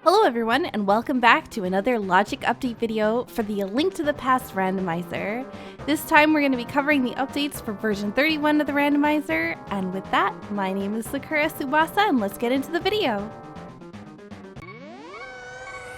Hello everyone, and welcome back to another logic update video for the Link to the Past Randomizer. This time we're going to be covering the updates for version 31 of the randomizer, and with that, my name is Sakura Tsubasa, and let's get into the video.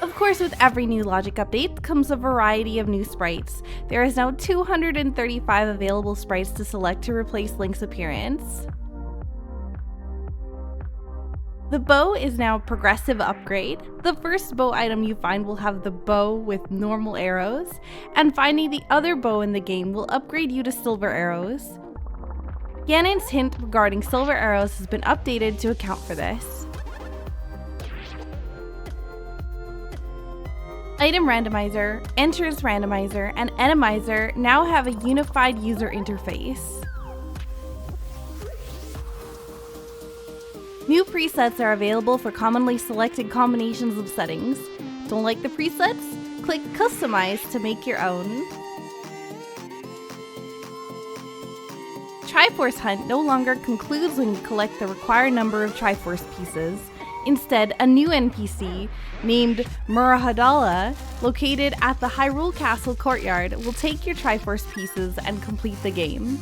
Of course, with every new logic update comes a variety of new sprites. There is now 235 available sprites to select to replace Link's appearance. The bow is now a progressive upgrade. The first bow item you find will have the bow with normal arrows, and finding the other bow in the game will upgrade you to silver arrows. Ganon's hint regarding silver arrows has been updated to account for this. Item Randomizer, Entrance Randomizer, and Enemizer now have a unified user interface. New presets are available for commonly selected combinations of settings. Don't like the presets? Click Customize to make your own. Triforce Hunt no longer concludes when you collect the required number of Triforce pieces. Instead, a new NPC, named Murahadala, located at the Hyrule Castle courtyard, will take your Triforce pieces and complete the game.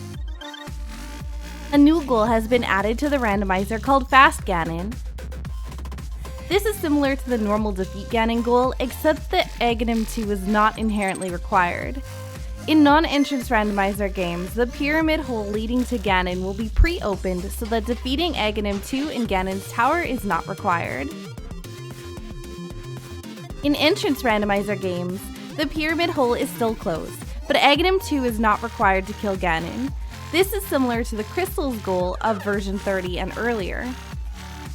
A new goal has been added to the randomizer called Fast Ganon. This is similar to the normal defeat Ganon goal, except that Ganon 2 is not inherently required. In non-entrance randomizer games, the pyramid hole leading to Ganon will be pre-opened so that defeating Ganon 2 in Ganon's tower is not required. In entrance randomizer games, the pyramid hole is still closed, but Ganon 2 is not required to kill Ganon. This is similar to the Crystal's goal of version 30 and earlier.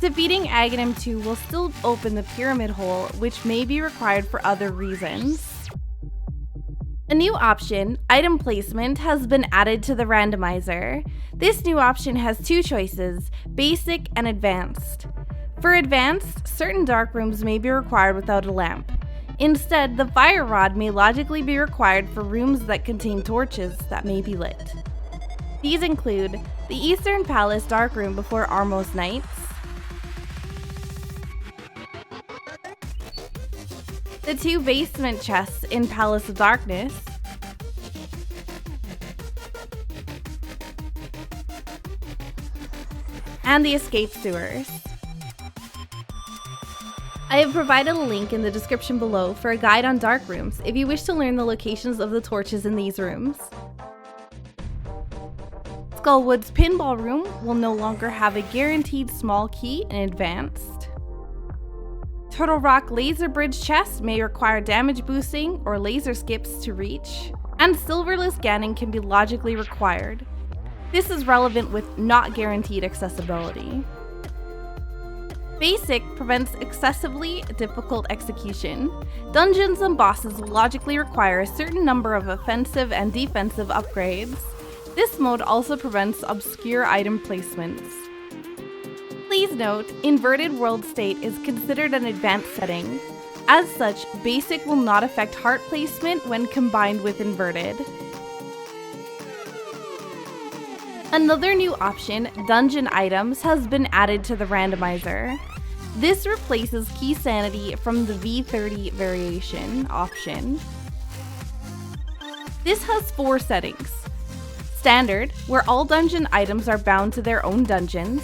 Defeating Ganon 2 will still open the pyramid hole, which may be required for other reasons. A new option, Item Placement, has been added to the randomizer. This new option has two choices, Basic and Advanced. For Advanced, certain dark rooms may be required without a lamp. Instead, the fire rod may logically be required for rooms that contain torches that may be lit. These include the Eastern Palace Dark Room before Armos Nights, the two basement chests in Palace of Darkness, and the escape sewers. I have provided a link in the description below for a guide on dark rooms if you wish to learn the locations of the torches in these rooms. Skullwood's Pinball Room will no longer have a guaranteed small key in Advanced. Turtle Rock Laser Bridge Chest may require damage boosting or laser skips to reach, and Silverless Ganon can be logically required. This is relevant with not guaranteed accessibility. Basic prevents excessively difficult execution. Dungeons and bosses logically require a certain number of offensive and defensive upgrades. This mode also prevents obscure item placements. Please note, Inverted World State is considered an advanced setting. As such, Basic will not affect heart placement when combined with Inverted. Another new option, Dungeon Items, has been added to the randomizer. This replaces Key Sanity from the V30 variation option. This has four settings. Standard, where all dungeon items are bound to their own dungeons.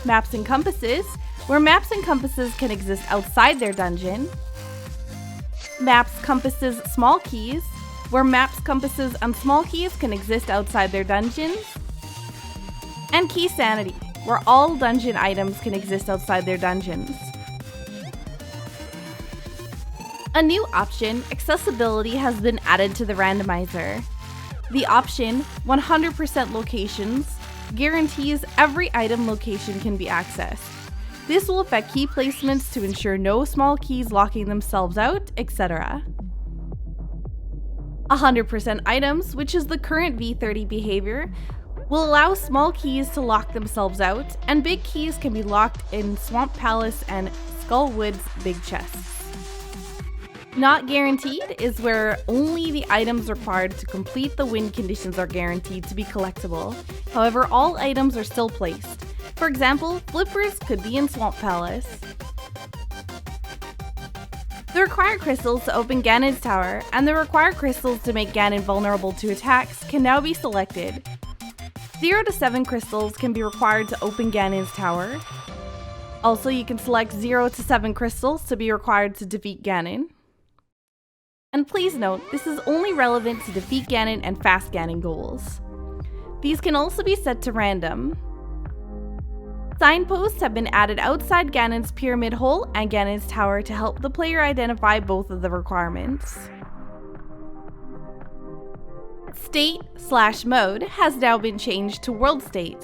Maps and Compasses, where maps and compasses can exist outside their dungeon. Maps, Compasses, Small Keys, where maps, compasses, and small keys can exist outside their dungeons. And Key Sanity, where all dungeon items can exist outside their dungeons. A new option, Accessibility, has been added to the randomizer. The option, 100% Locations, guarantees every item location can be accessed. This will affect key placements to ensure no small keys locking themselves out, etc. 100% Items, which is the current V30 behavior, will allow small keys to lock themselves out, and big keys can be locked in Swamp Palace and Skullwood's big chests. Not guaranteed is where only the items required to complete the win conditions are guaranteed to be collectible. However, all items are still placed. For example, flippers could be in Swamp Palace. The required crystals to open Ganon's tower and the required crystals to make Ganon vulnerable to attacks can now be selected. 0 to 7 crystals can be required to open Ganon's tower. Also, you can select 0 to 7 crystals to be required to defeat Ganon. And please note, this is only relevant to defeat Ganon and fast Ganon goals. These can also be set to random. Signposts have been added outside Ganon's pyramid hole and Ganon's tower to help the player identify both of the requirements. State/mode has now been changed to world state.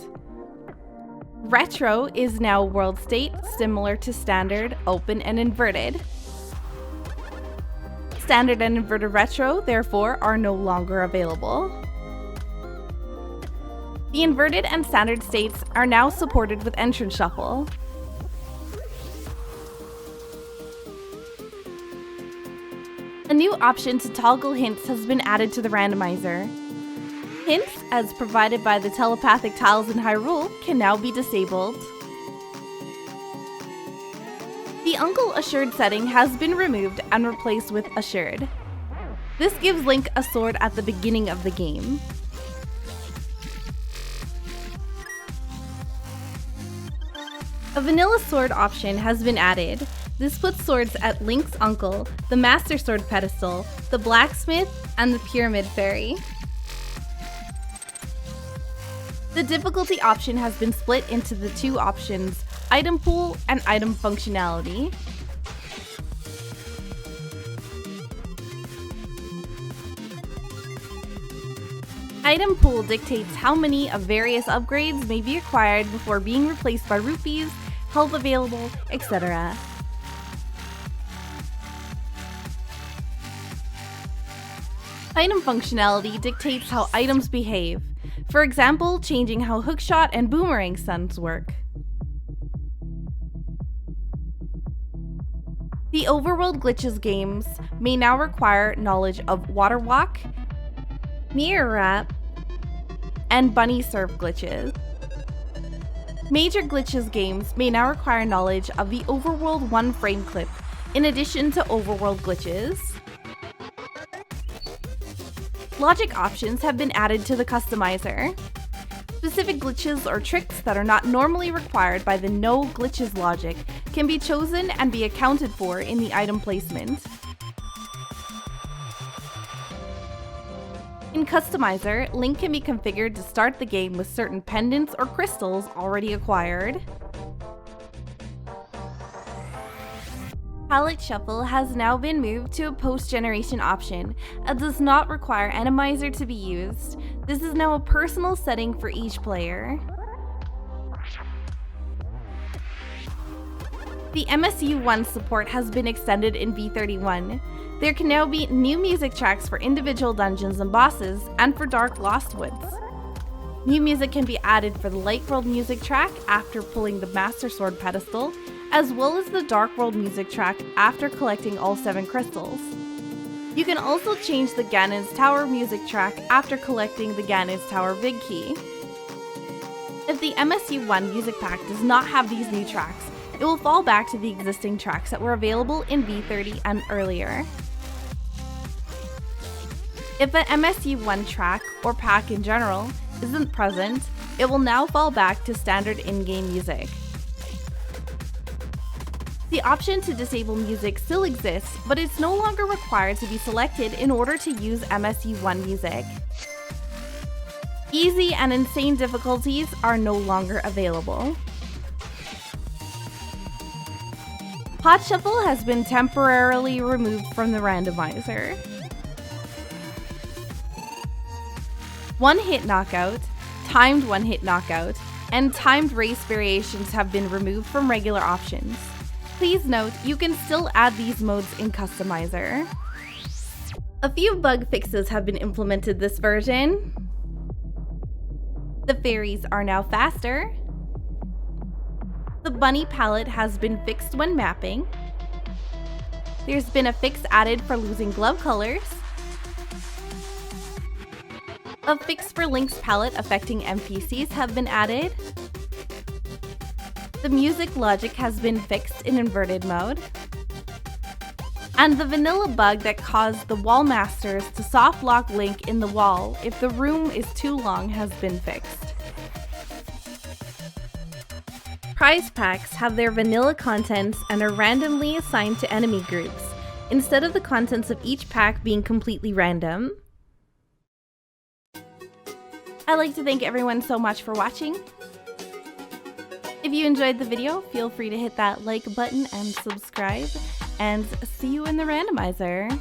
Retro is now world state, similar to standard, open, and inverted. Standard and inverted retro, therefore, are no longer available. The inverted and standard states are now supported with entrance shuffle. A new option to toggle hints has been added to the randomizer. Hints, as provided by the telepathic tiles in Hyrule, can now be disabled. The Uncle Assured setting has been removed and replaced with Assured. This gives Link a sword at the beginning of the game. A vanilla sword option has been added. This puts swords at Link's uncle, the Master Sword pedestal, the blacksmith, and the Pyramid Fairy. The difficulty option has been split into the two options, item pool and item functionality. Item pool dictates how many of various upgrades may be acquired before being replaced by rupees, health available, etc. Item functionality dictates how items behave, for example, changing how hookshot and boomerang stuns work. The Overworld Glitches games may now require knowledge of Water Walk, Mirror Wrap, and Bunny Surf glitches. Major Glitches games may now require knowledge of the Overworld 1 frame clip, in addition to Overworld Glitches. Logic options have been added to the customizer. Specific glitches or tricks that are not normally required by the No Glitches logic can be chosen and be accounted for in the item placement. In Customizer, Link can be configured to start the game with certain pendants or crystals already acquired. Palette Shuffle has now been moved to a post-generation option and does not require Randomizer to be used. This is now a personal setting for each player. The MSU1 support has been extended in V31. There can now be new music tracks for individual dungeons and bosses, and for Dark Lost Woods. New music can be added for the Light World music track after pulling the Master Sword pedestal, as well as the Dark World music track after collecting all 7 crystals. You can also change the Ganon's Tower music track after collecting the Ganon's Tower Big Key. If the MSU1 music pack does not have these new tracks, it will fall back to the existing tracks that were available in V30 and earlier. If an MSU1 track, or pack in general, isn't present, it will now fall back to standard in-game music. The option to disable music still exists, but it's no longer required to be selected in order to use MSU1 music. Easy and insane difficulties are no longer available. Hot Shuffle has been temporarily removed from the randomizer. One-hit knockout, timed one-hit knockout, and timed race variations have been removed from regular options. Please note, you can still add these modes in Customizer. A few bug fixes have been implemented this version. The fairies are now faster. The bunny palette has been fixed when mapping. There's been a fix added for losing glove colors. A fix for Link's palette affecting NPCs have been added. The music logic has been fixed in inverted mode. And the vanilla bug that caused the wall masters to soft lock Link in the wall if the room is too long has been fixed. Prize packs have their vanilla contents and are randomly assigned to enemy groups, instead of the contents of each pack being completely random. I'd like to thank everyone so much for watching. If you enjoyed the video, feel free to hit that like button and subscribe, and see you in the randomizer.